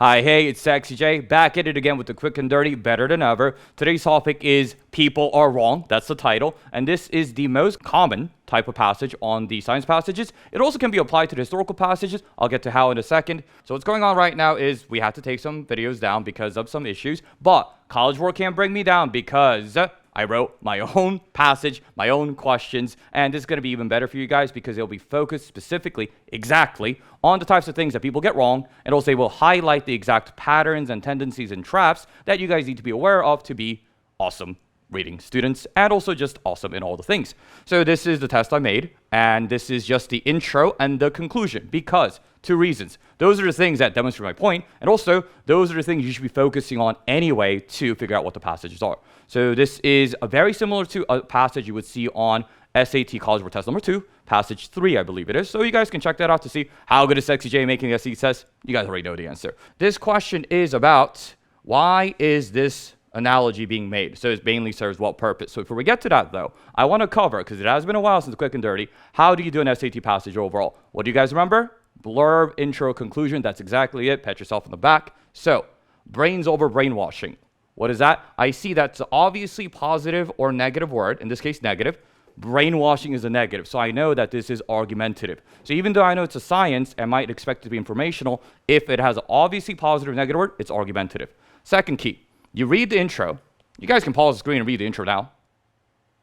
Hi, hey, it's SexyJ, back at it again with the quick and dirty, better than ever. Today's topic is people are wrong. That's the title. And this is the most common type of passage on the science passages. It also can be applied to the historical passages. I'll get to how in a second. So what's going on right now is we have to take some videos down because of some issues. But college work can't bring me down because I wrote my own passage, my own questions, and this is going to be even better for you guys because it'll be focused specifically, exactly, on the types of things that people get wrong, and also will highlight the exact patterns and tendencies and traps that you guys need to be aware of to be awesome reading students, and also just awesome in all the things. So this is the test I made, and this is just the intro and the conclusion, because two reasons. Those are the things that demonstrate my point, and also those are the things you should be focusing on anyway to figure out what the passages are. So this is very similar to a passage you would see on SAT College Board Test number 2, passage 3, I believe it is. So you guys can check that out to see how good is SexyJ making the SAT test. You guys already know the answer. This question is about why is this analogy being made? So it mainly serves what purpose? So before we get to that though, I want to cover, because it has been a while since Quick and Dirty, how do you do an SAT passage overall? What do you guys remember? Blurb, intro, conclusion. That's exactly it. Pat yourself on the back. So brains over brainwashing. What is that? I see that's obviously positive or negative word. In this case, negative. Brainwashing is a negative. So I know that this is argumentative. So even though I know it's a science and might expect it to be informational, if it has an obviously positive or negative word, it's argumentative. Second key, you read the intro. You guys can pause the screen and read the intro now.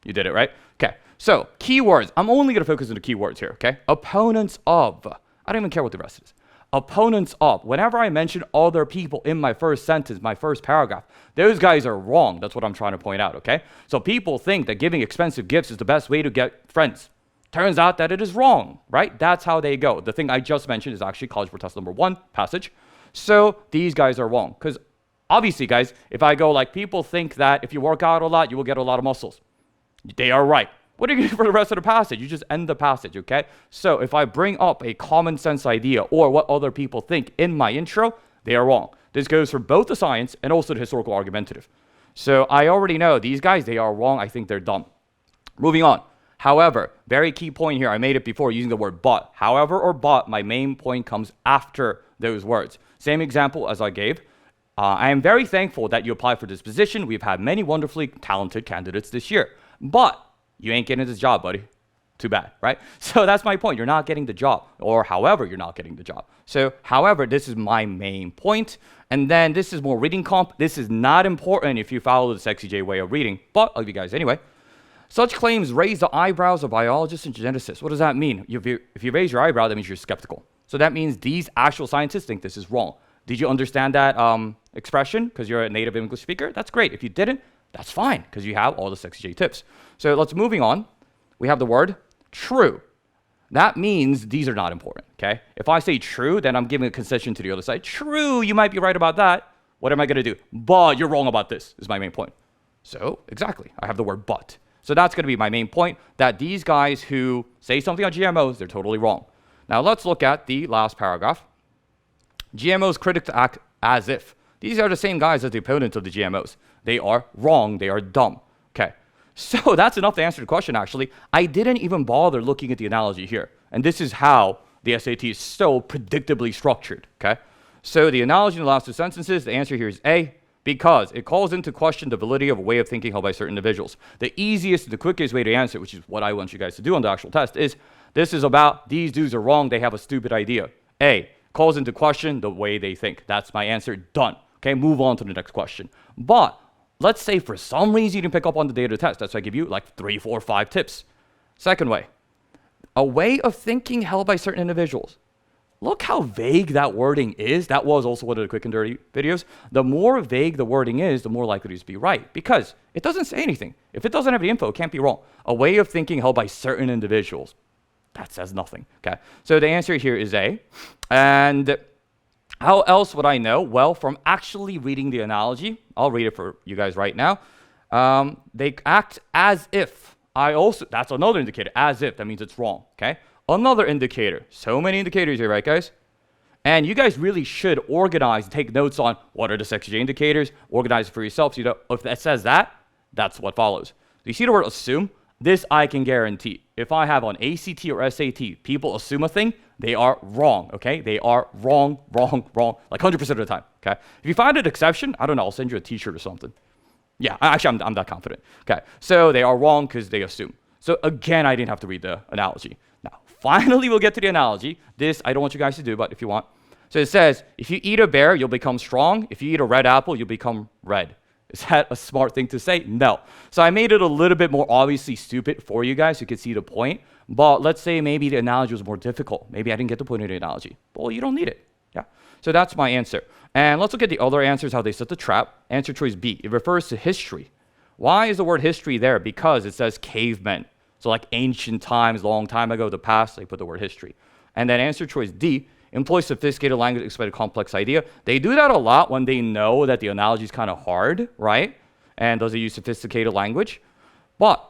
You did it, right? Okay. So keywords. I'm only going to focus on the keywords here, okay? Opponents of. I don't even care what the rest is. Opponents of. Whenever I mention other people in my first sentence, my first paragraph, those guys are wrong. That's what I'm trying to point out, okay? So people think that giving expensive gifts is the best way to get friends. Turns out that it is wrong, right? That's how they go. The thing I just mentioned is actually College Board Test number 1 passage. So these guys are wrong. Because obviously, guys, if I go like people think that if you work out a lot, you will get a lot of muscles. They are right. What are you going to do for the rest of the passage? You just end the passage, okay? So if I bring up a common sense idea or what other people think in my intro, they are wrong. This goes for both the science and also the historical argumentative. So I already know these guys, they are wrong. I think they're dumb. Moving on. However, very key point here. I made it before using the word but. However or but, my main point comes after those words. Same example as I gave. I am very thankful that you applied for this position. We've had many wonderfully talented candidates this year. But you ain't getting this job, buddy. Too bad, right? So that's my point. You're not getting the job. Or however, you're not getting the job. So however, this is my main point. And then this is more reading comp. This is not important if you follow the SexyJ way of reading. But I'll give you guys anyway. Such claims raise the eyebrows of biologists and geneticists. What does that mean? If you raise your eyebrow, that means you're skeptical. So that means these actual scientists think this is wrong. Did you understand that expression because you're a native English speaker? That's great. If you didn't, that's fine because you have all the SexyJ tips. So let's moving on. We have the word true. That means these are not important, okay? If I say true, then I'm giving a concession to the other side. True, you might be right about that. What am I going to do? But you're wrong about this is my main point. So exactly, I have the word but. So that's going to be my main point, that these guys who say something on GMOs, they're totally wrong. Now let's look at the last paragraph. GMOs critics act as if. These are the same guys as the opponents of the GMOs. They are wrong. They are dumb. Okay. So that's enough to answer the question, actually. I didn't even bother looking at the analogy here. And this is how the SAT is so predictably structured. Okay. So the analogy in the last two sentences, the answer here is A, because it calls into question the validity of a way of thinking held by certain individuals. The easiest, the quickest way to answer, which is what I want you guys to do on the actual test, is this is about these dudes are wrong. They have a stupid idea. A, calls into question the way they think. That's my answer. Done. Okay, move on to the next question. But let's say for some reason you didn't pick up on the data test. That's why I give you like 3, 4, 5 tips. Second way, a way of thinking held by certain individuals. Look how vague that wording is. That was also one of the quick and dirty videos. The more vague the wording is, the more likely it is to be right because it doesn't say anything. If it doesn't have the info, it can't be wrong. A way of thinking held by certain individuals. That says nothing. Okay, so the answer here is A. And how else would I know? Well, from actually reading the analogy, I'll read it for you guys right now. They act as if. That's another indicator, as if. That means it's wrong, okay? Another indicator. So many indicators here, right, guys? And you guys really should organize, take notes on what are the SexyJ indicators, organize it for yourself. So you know, if it says that, that's what follows. You see the word assume? This I can guarantee. If I have on ACT or SAT, people assume a thing, They are wrong, okay? They are wrong, like 100% of the time, okay? If you find an exception, I don't know, I'll send you a t-shirt or something. Yeah, actually, I'm that confident. Okay, so they are wrong because they assume. So again, I didn't have to read the analogy. Now, finally, we'll get to the analogy. This, I don't want you guys to do, but if you want. So it says, if you eat a bear, you'll become strong. If you eat a red apple, you'll become red. Is that a smart thing to say? No. So I made it a little bit more obviously stupid for you guys so you could see the point. But let's say maybe the analogy was more difficult. Maybe I didn't get the point of the analogy. Well, you don't need it. Yeah. So that's my answer. And let's look at the other answers, how they set the trap. Answer choice B, it refers to history. Why is the word history there? Because it says cavemen. So like ancient times, long time ago, the past, they put the word history. And then answer choice D, employ sophisticated language to explain a complex idea. They do that a lot when they know that the analogy is kind of hard, right? And does it use sophisticated language? But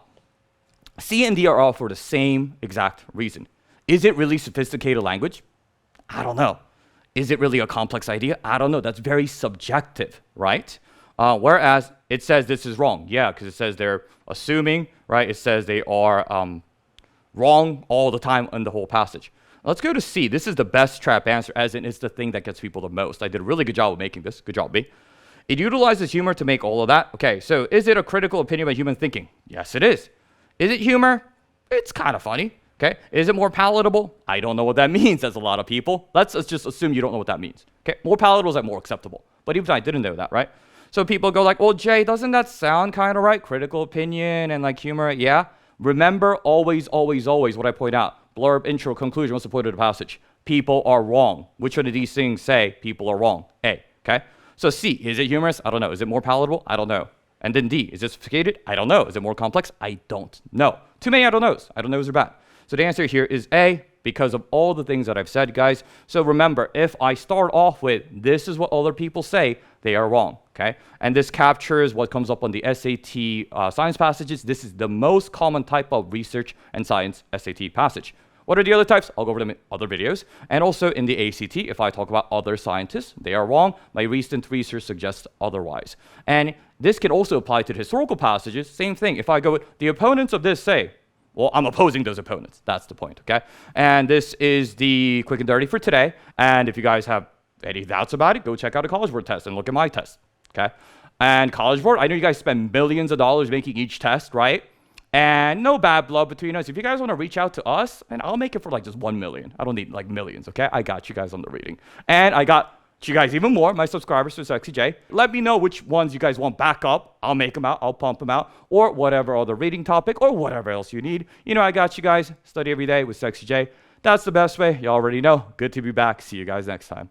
C and D are all for the same exact reason. Is it really sophisticated language? I don't know. Is it really a complex idea? I don't know. That's very subjective, right? Whereas it says this is wrong. Yeah, because it says they're assuming, right? It says they are wrong all the time in the whole passage. Let's go to C. This is the best trap answer, as in it's the thing that gets people the most. I did a really good job of making this. Good job, B. It utilizes humor to make all of that. Okay, so is it a critical opinion about human thinking? Yes, it is. Is it humor? It's kind of funny. Okay, is it more palatable? I don't know what that means, as a lot of people. Let's just assume you don't know what that means. Okay, more palatable is like more acceptable. But even I didn't know that, right? So people go like, well, Jay, doesn't that sound kind of right? Critical opinion and like humor, yeah. Remember, always what I point out. Blurb, intro, conclusion, what's the point of the passage? People are wrong. Which one of these things say people are wrong? A, okay? So C, is it humorous? I don't know. Is it more palatable? I don't know. And then D, is it sophisticated? I don't know. Is it more complex? I don't know. Too many I don't knows. I don't knows are bad. So the answer here is A, because of all the things that I've said, guys. So remember, if I start off with, this is what other people say, they are wrong, okay? And this captures what comes up on the SAT science passages. This is the most common type of research and science SAT passage. What are the other types? I'll go over them in other videos. And also in the ACT, if I talk about other scientists, they are wrong. My recent research suggests otherwise. And this can also apply to the historical passages. Same thing. If I go with, the opponents of this say, well, I'm opposing those opponents. That's the point, okay? And this is the quick and dirty for today. And if you guys have any doubts about it, go check out a College Board test and look at my test, okay? And College Board, I know you guys spend millions of dollars making each test, right? And no bad blood between us. If you guys want to reach out to us, and I'll make it for like just 1 million. I don't need like millions, okay? I got you guys on the reading. And I got you guys even more, my subscribers to SexyJ. Let me know which ones you guys want back up. I'll make them out. I'll pump them out. Or whatever other reading topic or whatever else you need. You know, I got you guys. Study every day with SexyJ. That's the best way. You already know. Good to be back. See you guys next time.